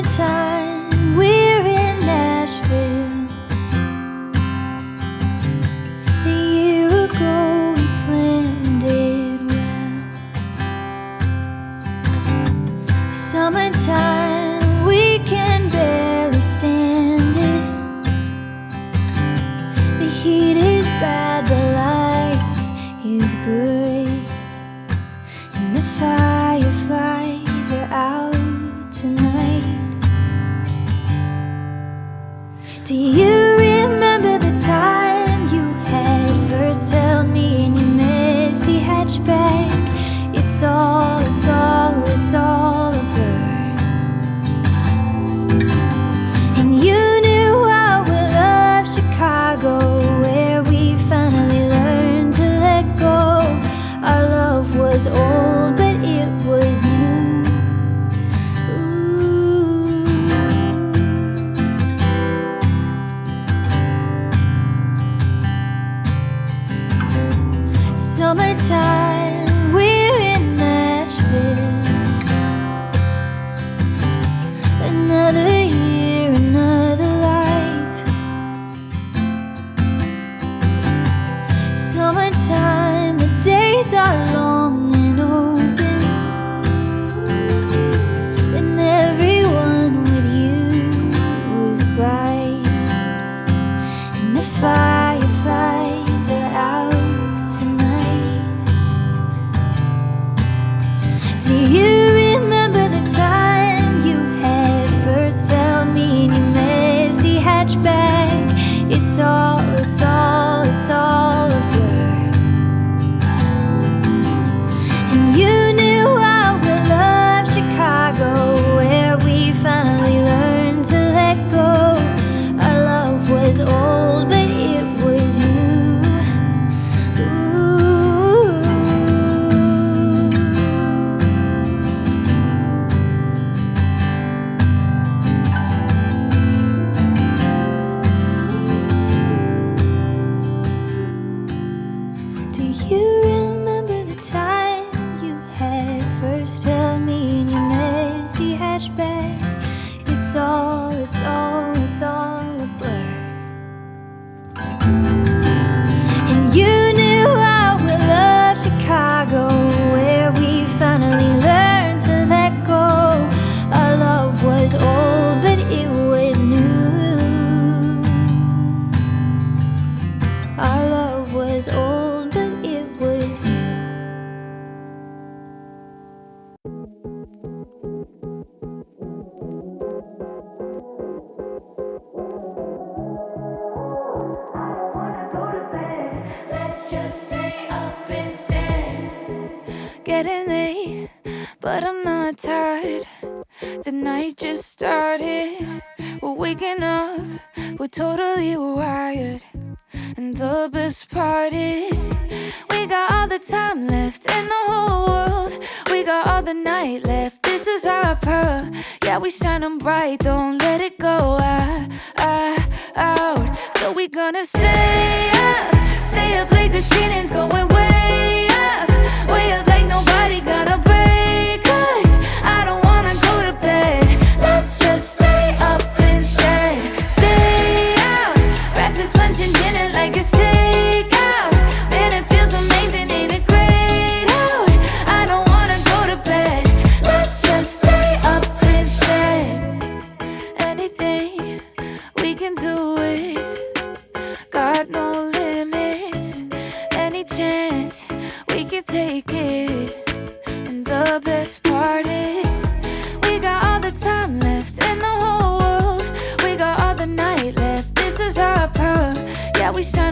Summertime, we're in Nashville. A year ago we planned it well. Summertime, we can barely stand it. The heat is bad, but life is good. And the fireflies are out tonight. Do you remember the time you had first held me in your messy hatchback? It's all a blur. And you knew I would love Chicago, where we finally learned to let go. Our love was old, but it was new. Summertime, we're in Nashville. Another year, another life. Summertime, the days are long and open, and everyone with you is bright, and the fireflies are out. Do you remember the time you had first held me in your messy hatchback? It's all a blur. And you knew I would love Chicago, where we finally learned to let go. Our love was old, but it was new. Do you remember the time you had first held me in your messy hatchback? It's all a blur. And you knew I would love Chicago, where we finally learned to let go. Our love was old, but it was new. Our love was old, but it was new. Let's just stay up instead. Getting late, but I'm not tired. The night just started. We're waking up, we're totally wired. And the best part is, we got all the time left in the whole world. We got all the night left, this is our pearl. Yeah, we shining bright, don't let it go out. So we gonna stay up like the ceiling's going way up like nobody gonna break us. I don't wanna go to bed, let's just stay up instead. Stay out, breakfast, lunch and dinner like it's takeout. Man, it feels amazing, ain't it great out? I don't wanna go to bed, let's just stay up instead. Anything, we can do it, got no limits. Any chance, we can take it. And the best part is, we got all the time left in the whole world. We got all the night left, this is our pearl. Yeah, we shine